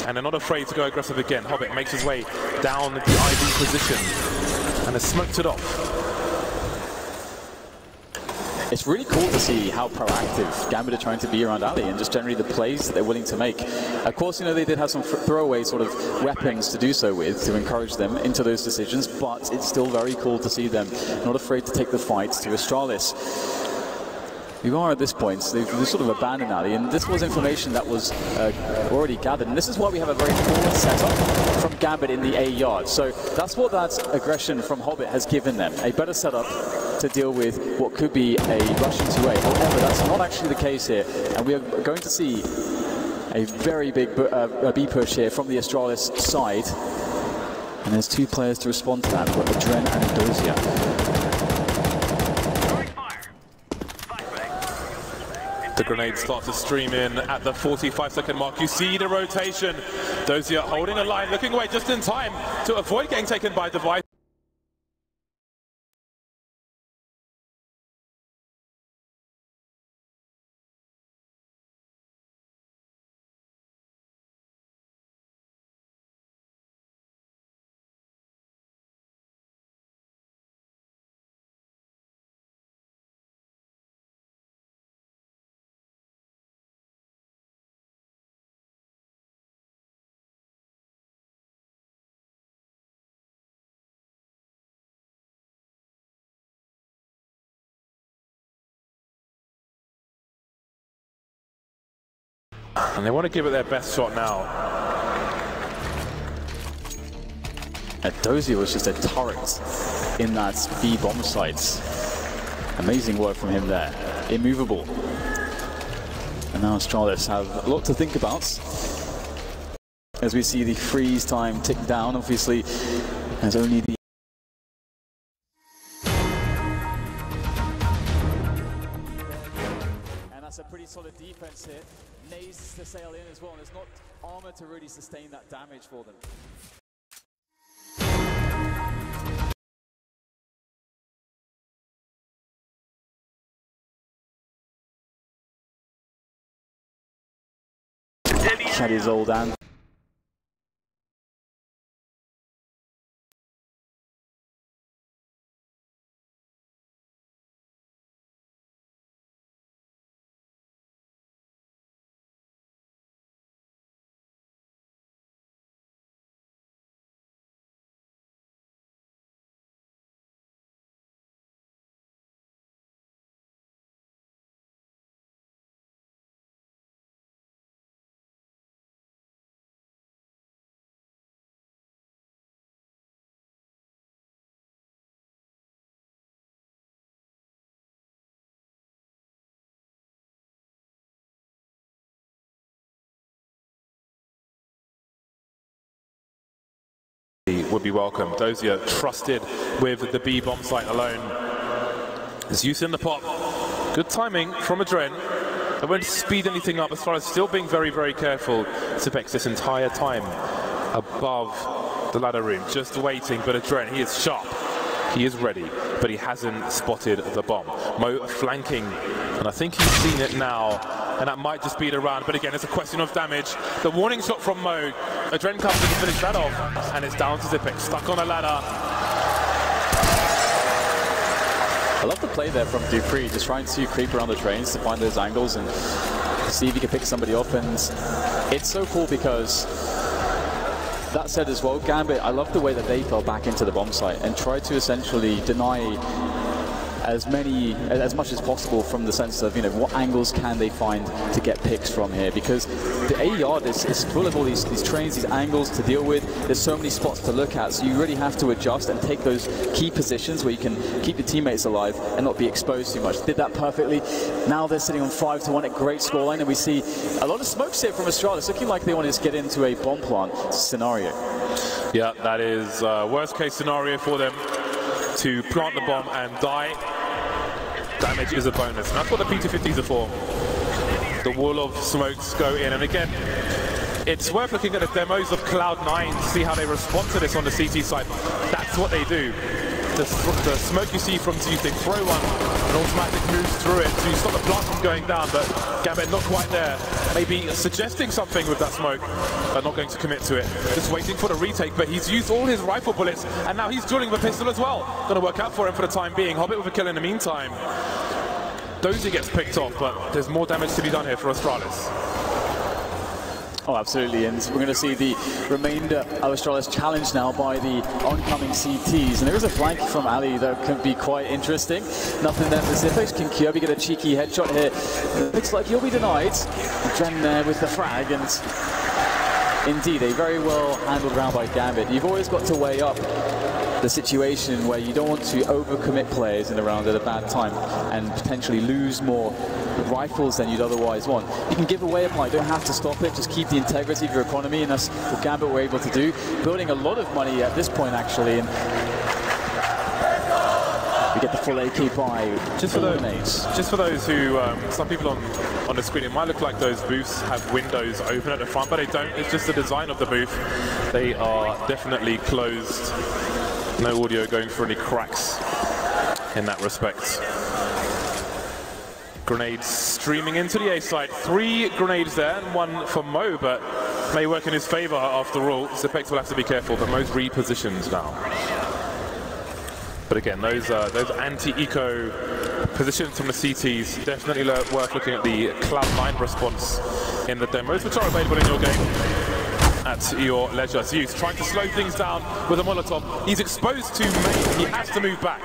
And they're not afraid to go aggressive again. Hobbit makes his way down the IV position and has smoked it off. It's really cool to see how proactive Gambit are trying to be around Ali and just generally the plays that they're willing to make. Of course, you know, they did have some throwaway sort of weapons to do so with, to encourage them into those decisions, but it's still very cool to see them not afraid to take the fight to Astralis. We are at this point, they've sort of abandoned Ali, and this was information that was already gathered, and this is why we have a very forward setup from Gambit in the A yard. So that's what that aggression from Hobbit has given them, a better setup to deal with what could be a rush into A. However, that's not actually the case here, and we are going to see a very big B push here from the Astralis side, and there's two players to respond to that, but Adren and Dozia. The grenade starts to stream in at the 45-second mark. You see the rotation. Dozia holding a line, looking away just in time to avoid getting taken by Device. And they want to give it their best shot now. Dozia was just a turret in that B bomb site. Amazing work from him there. Immovable. And now Astralis have a lot to think about as we see the freeze time tick down. Obviously, as only the that's a pretty solid defense here. Nades to sail in as well, and there's not armor to really sustain that damage for them. Shaddy's old and would be welcome. Dozia trusted with the B bomb site alone. There's use in the pop. Good timing from Adren. They won't speed anything up as far as still being very, very careful. Sipex this entire time above the ladder room, just waiting. But Adren, he is sharp. He is ready, but he hasn't spotted the bomb. Mo flanking, and I think he's seen it now. And that might just be the round, but again, it's a question of damage. The warning shot from Mo. Adren comes in to finish that off, and it's down to Zipex, stuck on a ladder. I love the play there from Dupree, just trying to creep around the trains to find those angles and see if he can pick somebody off. And it's so cool because, that said as well, Gambit, I love the way that they fell back into the bomb site and tried to essentially deny as much as possible from the sense of, you know, what angles can they find to get picks from here, because the A yard is full of all these trains, these angles to deal with. There's so many spots to look at, so you really have to adjust and take those key positions where you can keep your teammates alive and not be exposed too much. Did that perfectly. Now they're sitting on 5-1 at great scoreline, and we see a lot of smokes here from Astralis, looking like they want to get into a bomb plant scenario. Yeah, that is worst case scenario for them, to plant the bomb and die. Damage is a bonus, and that's what the P250s are for. The wall of smokes go in, and again, it's worth looking at the demos of Cloud9 to see how they respond to this on the CT side. That's what they do. the smoke you see from Zeus, they throw one, and automatic moves through it to stop the blast from going down, but Gambit not quite there. Maybe suggesting something with that smoke, but not going to commit to it. Just waiting for the retake, but he's used all his rifle bullets, and now he's dueling with a pistol as well. Going to work out for him for the time being. Hobbit with a kill in the meantime. Dozy gets picked off, but there's more damage to be done here for Astralis. Oh, absolutely, and we're going to see the remainder of Astralis challenged now by the oncoming CTs. And there is a flank from Ali that can be quite interesting. Nothing there for Zipex. Can Kirby get a cheeky headshot here? Looks like he'll be denied. Dren there with the frag, and indeed, a very well handled round by Gambit. You've always got to weigh up the situation where you don't want to overcommit players in a round at a bad time and potentially lose more rifles than you'd otherwise want. You can give away a point, you don't have to stop it, just keep the integrity of your economy, and that's what Gambit were able to do. Building a lot of money at this point, actually, and we get the full AK buy. Just for those who, some people on the screen, it might look like those booths have windows open at the front, but they don't. It's just the design of the booth. They are definitely closed. No audio going for any cracks in that respect. Grenades streaming into the A site. 3 grenades there, and 1 for Mo, but may work in his favor after all. Zipex will have to be careful, but Mo's repositioned now. But again, those anti-eco positions from the CTs definitely worth looking at the Cloud9 response in the demos, which are available in your game at your leisure. Zeus trying to slow things down with a Molotov. He's exposed to main. He has to move back.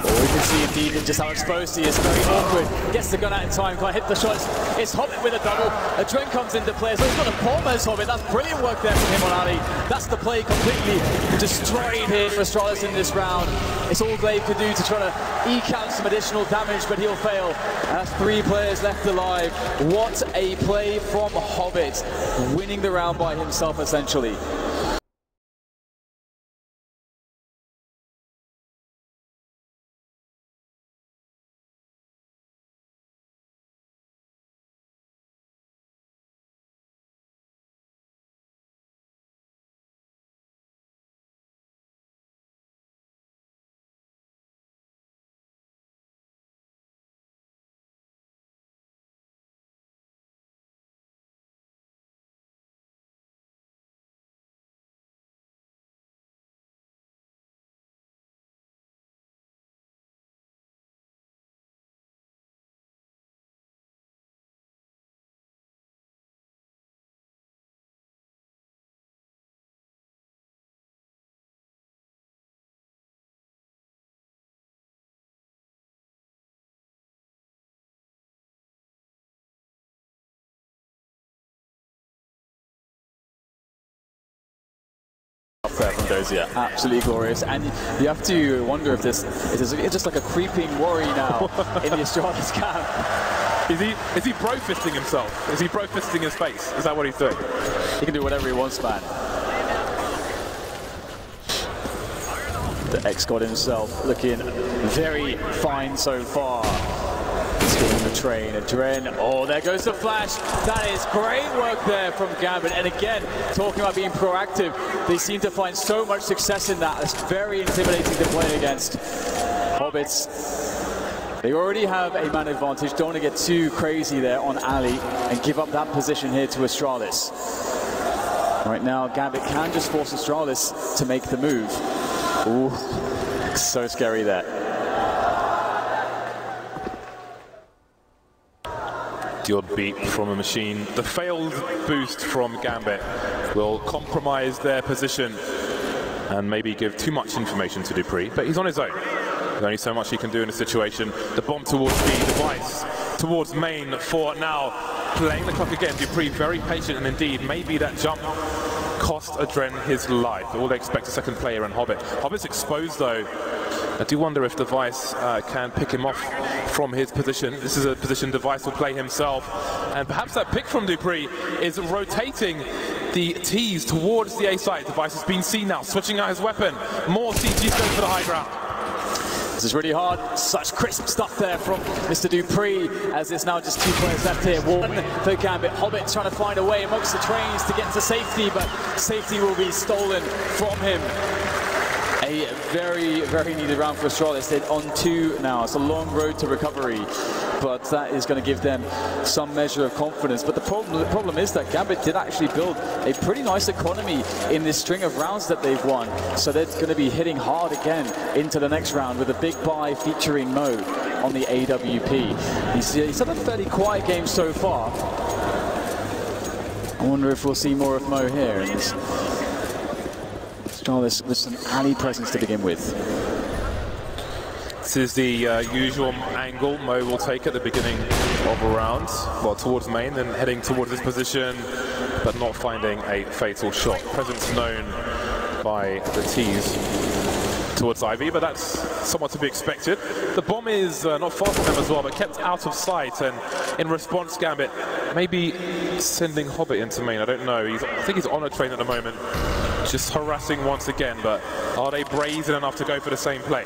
Well, we can see indeed just how exposed he is. Very awkward. Gets the gun out in time. Can't hit the shots. It's Hobbit with a double. A Dren comes into play. So he's got a Palmer's Hobbit. That's brilliant work there from him on Ali. That's the play completely destroyed here for Astralis in this round. It's all Glaive could do to try to eke out some additional damage, but he'll fail. That's 3 players left alive. What a play from Hobbit, winning the round by himself essentially. There from Dozy, absolutely glorious, and you have to wonder if this is just like a creeping worry now in the Astralis camp. Is he bro-fisting himself? Is he bro-fisting his face? Is that what he's doing? He can do whatever he wants, man. The ex-god himself looking very fine so far. Stealing the train, a Dren. Oh, there goes the flash. That is great work there from Gambit. And again, talking about being proactive, they seem to find so much success in that. It's very intimidating to play against. Hobbits, they already have a man advantage. Don't want to get too crazy there on Ali and give up that position here to Astralis. Right now, Gambit can just force Astralis to make the move. Ooh, so scary there. The odd beat from a machine. The failed boost from Gambit will compromise their position and maybe give too much information to Dupree, but he's on his own. There's only so much he can do in a situation. The bomb towards the device, towards main for now. Playing the clock again, Dupree very patient, and indeed, maybe that jump cost a Dren his life. All they expect a second player and Hobbit. Hobbit's exposed though. I do wonder if Device can pick him off from his position. This is a position Device will play himself. And perhaps that pick from Dupree is rotating the T's towards the A site. Device has been seen now, switching out his weapon. More CTs going for the high ground. This is really hard. Such crisp stuff there from Mr. Dupree, as there's now just 2 players left here. 1 for Gambit. Hobbit trying to find a way amongst the trains to get to safety, but safety will be stolen from him. A very, very needed round for Astralis. They're on 2 now. It's a long road to recovery, but that is going to give them some measure of confidence. But the problem is that Gambit did actually build a pretty nice economy in this string of rounds that they've won. So they're going to be hitting hard again into the next round with a big buy featuring Mo on the AWP. He's had a fairly quiet game so far. I wonder if we'll see more of Mo here in this. Astralis with some alley presence to begin with. This is the usual angle Mo will take at the beginning of a round. Well, towards main, then heading towards this position, but not finding a fatal shot. Presence known by the T's towards Ivy, but that's somewhat to be expected. The bomb is not far from them as well, but kept out of sight, and in response, Gambit maybe sending Hobbit into main. I don't know. I think he's on a train at the moment, just harassing once again, but are they brazen enough to go for the same play?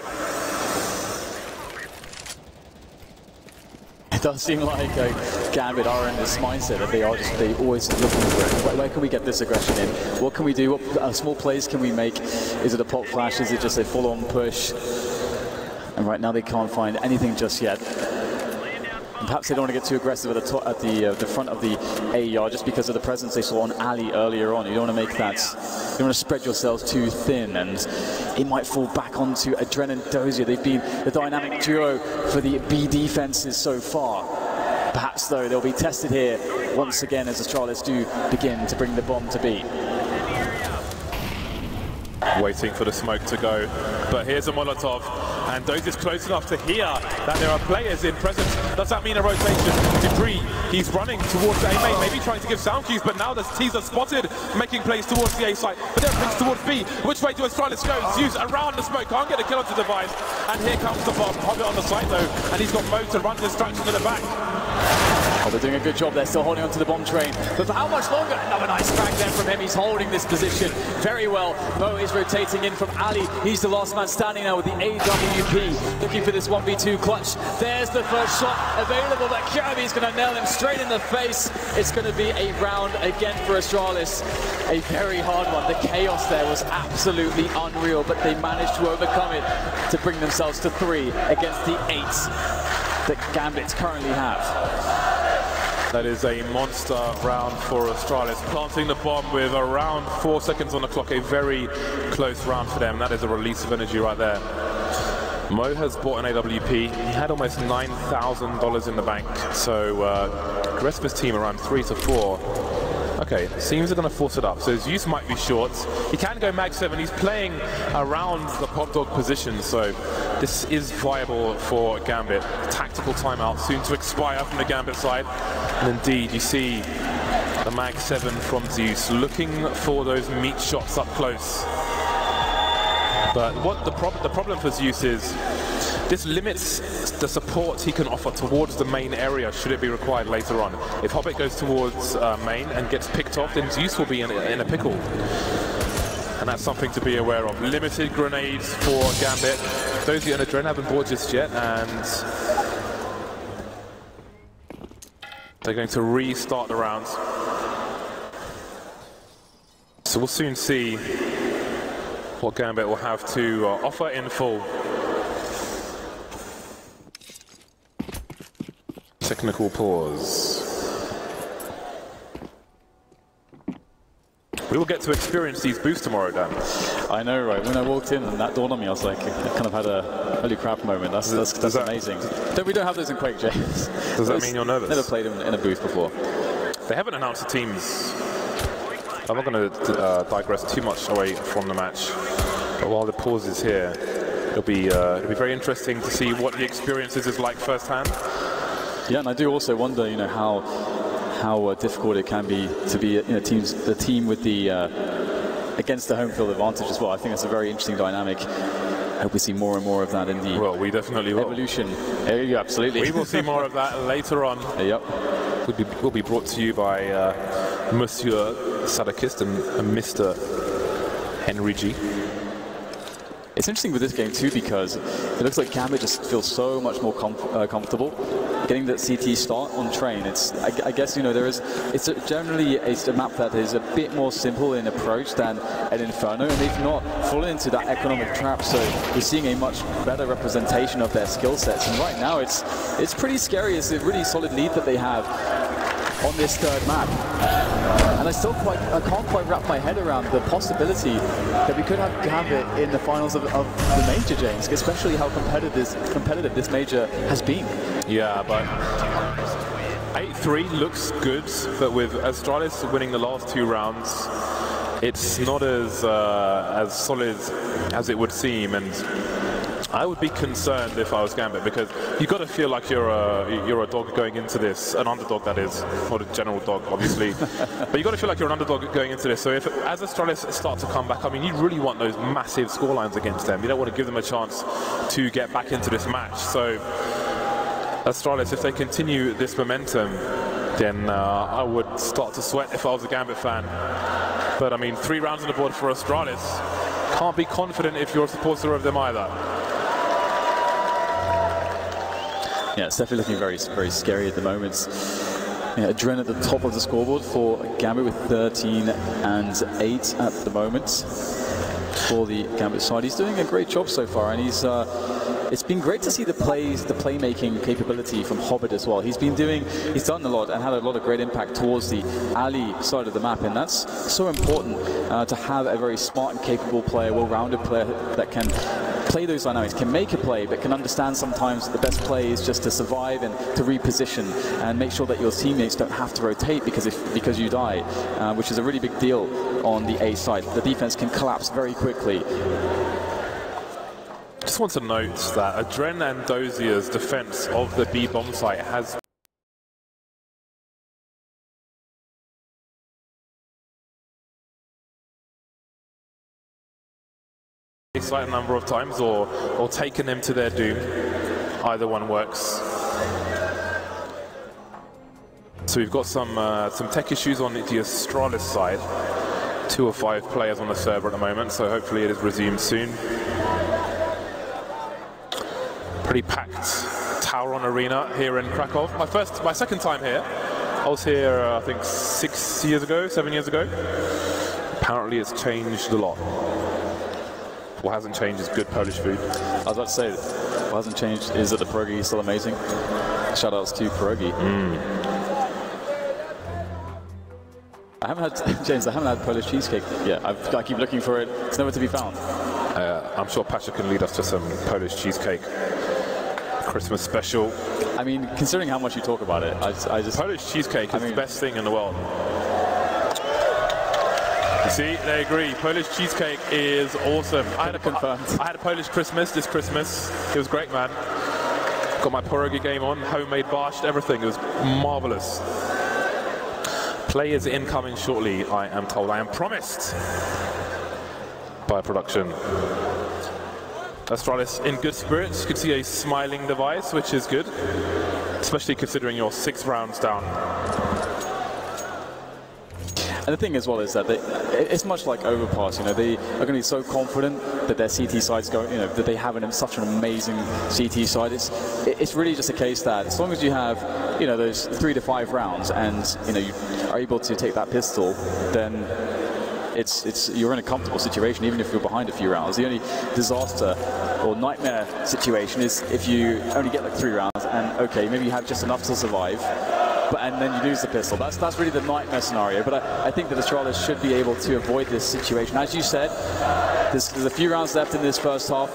It does seem like Gambit are in this mindset that they always looking for it. Where can we get this aggression in? What can we do? What small plays can we make? Is it a pop flash? Is it just a full-on push? And right now they can't find anything just yet. And perhaps they don't want to get too aggressive at the front of the A yard just because of the presence they saw on Ali earlier on. You don't want to make that. You don't want to spread yourselves too thin, and it might fall back onto Adren and Dozier. They've been the dynamic duo for the B defenses so far. Perhaps, though, they'll be tested here once again as Astralis do begin to bring the bomb to B. Waiting for the smoke to go, but here's a Molotov, and Dozier's close enough to hear that there are players in presence. Does that mean a rotation? Dupree, he's running towards the A main, maybe trying to give sound cues, but now the T's are spotted, making plays towards the A site, but they're picks towards B. Which way do Astralis go? Zeus around the smoke, can't get a kill onto the device, and here comes the bomb. Hobbit on the site though, and he's got Mo to run distraction to the back. Oh, they're doing a good job. They're still holding onto the bomb train. But for how much longer? Another nice frag there from him. He's holding this position very well. Mo is rotating in from Ali. He's the last man standing now with the AWP. Looking for this 1v2 clutch. There's the first shot available, but Kirby's going to nail him straight in the face. It's going to be a round again for Astralis. A very hard one. The chaos there was absolutely unreal, but they managed to overcome it to bring themselves to 3 against the 8 that Gambits currently have. That is a monster round for Astralis, planting the bomb with around 4 seconds on the clock. A very close round for them. That is a release of energy right there. Mo has bought an AWP. He had almost $9,000 in the bank. So the rest of his team around 3 to 4. Okay, seems they're going to force it up. So his use might be short. He can go mag 7. He's playing around the pop dog position. So this is viable for Gambit. Tactical timeout soon to expire from the Gambit side. And indeed, you see the mag 7 from Zeus looking for those meat shots up close. But what the problem for Zeus is, this limits the support he can offer towards the main area should it be required later on. If Hobbit goes towards main and gets picked off, then Zeus will be in a pickle. And that's something to be aware of. Limited grenades for Gambit. Dozier and Adren haven't bought just yet, and they're going to restart the rounds. So we'll soon see what Gambit will have to offer in full. Technical pause. We will get to experience these boosts tomorrow, Dan. I know, right? When I walked in and that dawned on me, I was like, I kind of had a holy crap moment. That's amazing. We don't have those in Quake, James. Does that mean you're nervous? Never played them in a booth before. They haven't announced the teams. I'm not going to digress too much away from the match. But while the pause is here, it'll be very interesting to see what the experience is like firsthand. Yeah, and I do also wonder, you know, how difficult it can be to be, you know, the team with the against the home field advantage as well. I think that's a very interesting dynamic. I hope we see more and more of that in the we definitely will. Evolution. Yeah, absolutely. We will see more of that later on. Yep. Will be brought to you by Monsieur Sadakist and Mr. Henry G. It's interesting with this game too because it looks like Gambit just feels so much more comfortable getting that CT start on train. I guess, you know, it's generally a map that is a bit more simple in approach than an Inferno, and they've not fallen into that economic trap, so we're seeing a much better representation of their skill sets. And right now it's pretty scary. It's a really solid lead that they have on this third map. And I can't quite wrap my head around the possibility that we could have Gambit in the finals of the major, James, especially how competitive this major has been. Yeah, but 8-3 looks good, but with Astralis winning the last 2 rounds, it's not as solid as it would seem, and I would be concerned if I was Gambit, because you got to feel like you're a dog going into this, an underdog that is, not a general dog obviously, but you got to feel like you're an underdog going into this. So if as Astralis start to come back, I mean, you really want those massive scorelines against them. You don't want to give them a chance to get back into this match. So Astralis, if they continue this momentum, then I would start to sweat if I was a Gambit fan. But I mean, 3 rounds on the board for Astralis. Can't be confident if you're a supporter of them either. Yeah, it's definitely looking very, very scary at the moment. Yeah, Dren at the top of the scoreboard for Gambit with 13 and 8 at the moment for the Gambit side. He's doing a great job so far, and it's been great to see the playmaking capability from Hobbit as well. He's done a lot and had a lot of great impact towards the alley side of the map, and that's so important to have a very smart and capable player, well-rounded player that can play those dynamics, can make a play, but can understand sometimes the best play is just to survive and to reposition and make sure that your teammates don't have to rotate because you die, which is a really big deal on the A side. The defense can collapse very quickly. Just want to note that Adren and Dozier's defense of the B bomb site has a number of times or taken them to their doom. Either one works. So we've got some tech issues on the Astralis side. 2 or 5 players on the server at the moment, so hopefully it is resumed soon. Pretty packed Tauron Arena here in Krakow. My second time here. I was here I think 7 years ago. Apparently it's changed a lot. What hasn't changed is good Polish food. I was about to say, what hasn't changed is that the pierogi is still amazing. Shout outs to pierogi. I haven't had, James, I haven't had Polish cheesecake yet. I keep looking for it. It's never to be found. I'm sure Pasha can lead us to some Polish cheesecake. Christmas special. I mean, considering how much you talk about it, I just... Polish cheesecake is the best thing in the world. You see, they agree. Polish cheesecake is awesome. I had a Polish Christmas this Christmas. It was great, man. Got my pierogi game on, homemade borscht, everything. It was marvelous. Players incoming shortly, I am told. I am promised by production. Astralis in good spirits. You can see a smiling device, which is good, especially considering you're 6 rounds down. And the thing as well is that it's much like Overpass, you know, they are going to be so confident that their CT side's going, you know, that they have such an amazing CT side. It's really just a case that as long as you have, you know, those 3 to 5 rounds and, you know, you are able to take that pistol, then you're in a comfortable situation even if you're behind a few rounds. The only disaster or nightmare situation is if you only get like 3 rounds and okay, maybe you have just enough to survive, and then you lose the pistol. That's really the nightmare scenario. But I think that Astralis should be able to avoid this situation. As you said, there's a few rounds left in this first half.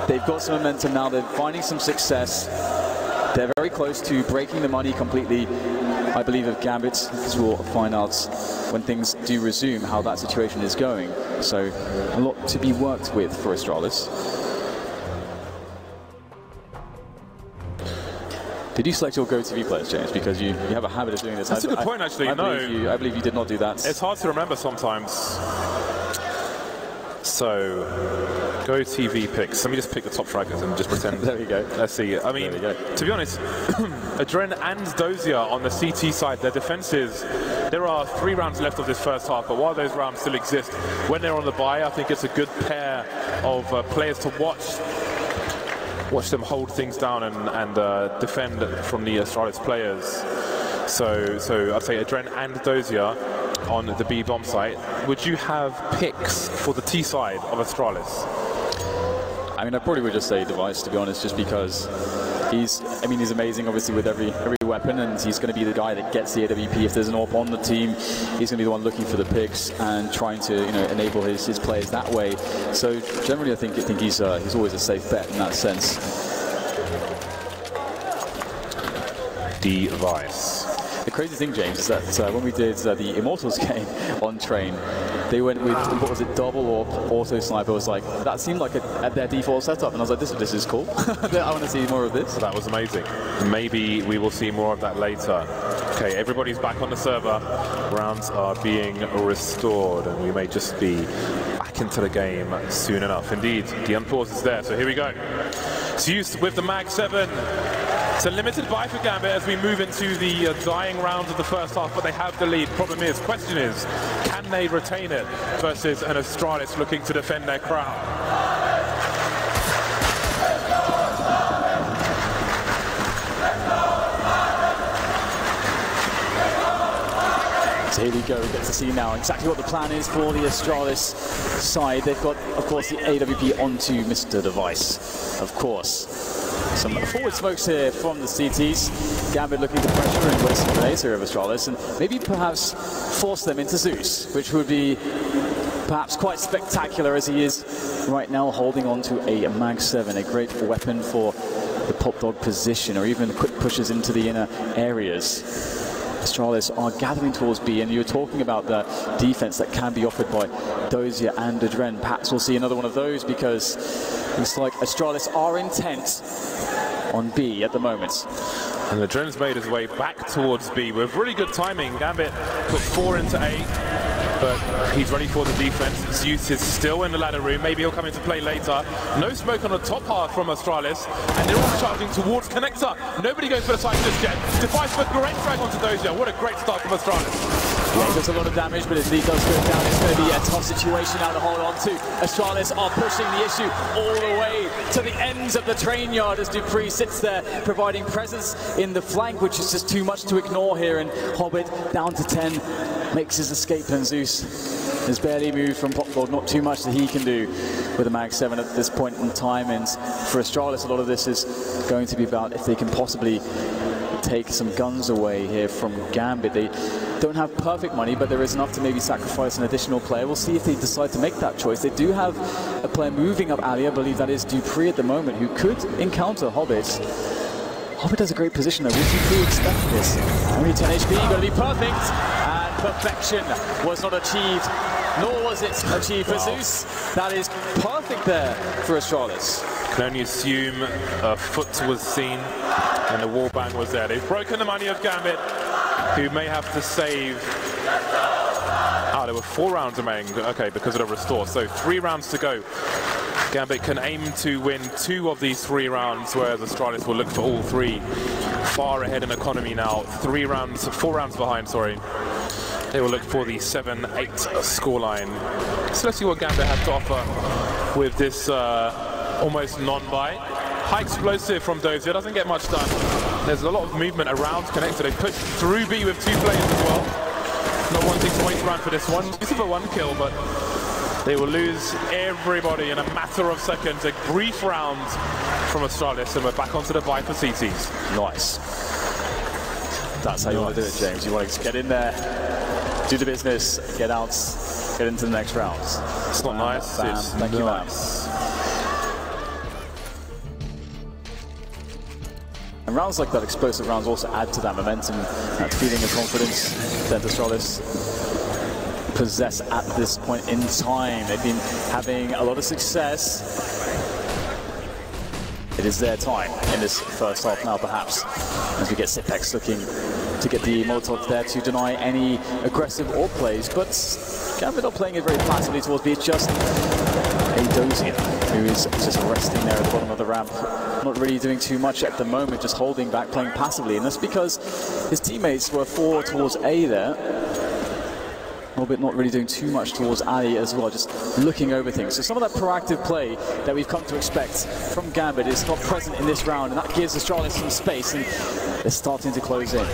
They've got some momentum now. They're finding some success. They're very close to breaking the money completely, I believe, of Gambit, because we'll find out when things do resume how that situation is going. So a lot to be worked with for Astralis. Did you select your GoTV players, James? Because you have a habit of doing this. That's a good point, actually. I believe you did not do that. It's hard to remember sometimes. So, GoTV picks. Let me just pick the top fraggers and just pretend. There we go. Let's see. I mean, to be honest, Adren and Dozier on the CT side, their defenses, there are 3 rounds left of this first half, but while those rounds still exist, when they're on the bye, I think it's a good pair of players to watch. watch them hold things down and defend from the Astralis players. So I'd say Adren and Dozier on the B bomb site. Would you have picks for the T side of Astralis? I mean, I probably would just say Device, to be honest, just because he's amazing, obviously, with every weapon, and he's going to be the guy that gets the AWP. If there's an AWP on the team, he's going to be the one looking for the picks and trying to, enable his players that way. So generally, I think he's always a safe bet in that sense. Device. The crazy thing, James, is that when we did the Immortals game on Train, they went with, what was it, double AWP, auto sniper. Was like, that seemed like their default setup, and I was like, this is cool. I want to see more of this. That was amazing. Maybe we will see more of that later. Okay, everybody's back on the server. Rounds are being restored, and we may just be back into the game soon enough. Indeed, the unpause is there, so here we go. Zeus with the Mag 7. It's a limited buy for Gambit as we move into the dying rounds of the first half, but they have the lead. Question is, can they retain it versus an Astralis looking to defend their crown? So here we go, we get to see now exactly what the plan is for the Astralis side. They've got, of course, the AWP onto Mr. Device, of course. Some forward smokes here from the CTs. Gambit looking to pressure and waste some grenades here of Astralis, and maybe perhaps force them into Zeus, which would be perhaps quite spectacular, as he is right now holding on to a Mag 7, a great weapon for the pop dog position, or even quick pushes into the inner areas. Astralis are gathering towards B, and you were talking about the defense that can be offered by Dozier and Adren. Perhaps we'll see another one of those, because it's like Astralis are intent on B at the moment. And Adren's made his way back towards B with really good timing. Gambit put 4 into A, but he's ready for the defense. Zeus is still in the ladder room. Maybe he'll come into play later. No smoke on the top half from Astralis, and they're all charging towards Connector. Nobody going for the side just yet. Device with great frag onto Dozier. What a great start from Astralis. Yeah, he does a lot of damage, but his lead does go down. It's going to be a tough situation now to hold on to. Astralis are pushing the issue all the way to the ends of the train yard as Dupree sits there, providing presence in the flank, which is just too much to ignore here. And Hobbit down to 10, makes his escape, and Zeus has barely moved from Pop Dog. Not too much that he can do with a Mag 7 at this point in time. And for Astralis, a lot of this is going to be about if they can possibly take some guns away here from Gambit. They don't have perfect money, but there is enough to maybe sacrifice an additional player. We'll see if they decide to make that choice. They do have a player moving up alley. I believe that is Dupree at the moment, who could encounter Hobbit. Hobbit has a great position though. Would Dupree expect this? Only 10 HP, going to be perfect. And perfection was not achieved, nor was it achieved for Zeus. That is perfect there for Astralis. Can only assume a foot was seen and the wall bang was there. They've broken the money of Gambit, who may have to save. There were 4 rounds remaining, okay, because of the restore. So 3 rounds to go. Gambit can aim to win 2 of these 3 rounds, whereas Astralis will look for all 3. Far ahead in economy now. 4 rounds behind, sorry. They will look for the 7-8 scoreline. So let's see what Gambit has to offer with this almost non-buy. High explosive from Dozier, doesn't get much done. There's a lot of movement around Connector. They push through B with 2 players as well. Not wanting to wait around for this one. This is a 1 kill, but they will lose everybody in a matter of seconds. A brief round from Astralis, and we're back onto the buy for CTs. Nice. That's how you want to do it, James. You want to get in there, do the business, get out, get into the next round. It's not nice. It's Thank you, nice. And rounds like that, explosive rounds, also add to that momentum, that feeling of confidence that Astralis possess at this point in time. They've been having a lot of success. It is their time in this first half now, perhaps, as we get Sipex looking to get the Molotov there to deny any aggressive AWP plays. But Gambit are playing it very passively towards B. It's just a Dozier who is just resting there at the bottom of the ramp, not really doing too much at the moment, just holding back, playing passively. And that's because his teammates were 4 towards A there. Orbit not really doing too much towards Ali as well, just looking over things. So some of that proactive play that we've come to expect from Gambit is not present in this round, and that gives Astralis some space, and they're starting to close in.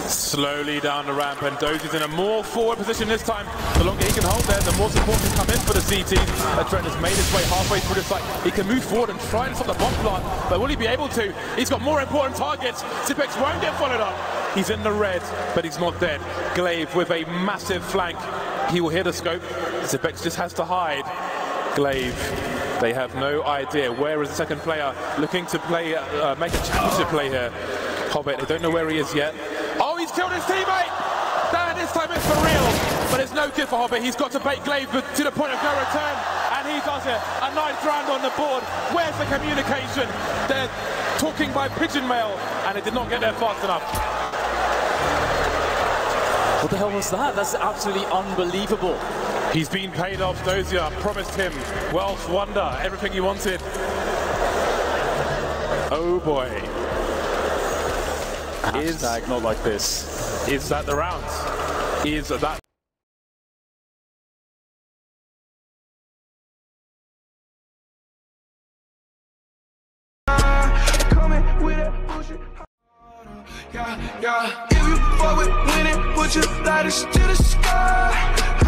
Slowly down the ramp, and Dozie's in a more forward position this time. The longer he can hold there, the more support can come in for the CTs. Trent has made his way halfway through the site. He can move forward and try and stop the bomb plant, but will he be able to? He's got more important targets. Zipex won't get followed up. He's in the red, but he's not dead. Glaive with a massive flank. He will hit a scope. Zipex just has to hide. Glaive, they have no idea. Where is the second player looking to play, make a championship play here? Hobbit, they don't know where he is yet. Oh, he's killed his teammate! Dan, this time it's for real. But it's no good for Hobbit. He's got to bait Glaive to the point of no return. And he does it. A nice round on the board. Where's the communication? They're talking by pigeon mail, and it did not get there fast enough. What the hell was that? That's absolutely unbelievable. He's been paid off. Dozier promised him wealth, wonder, everything he wanted. Oh boy. Hashtag not like this. Is that the round? Is that... Yeah, if you fuck with winning, put your lighters to the sky.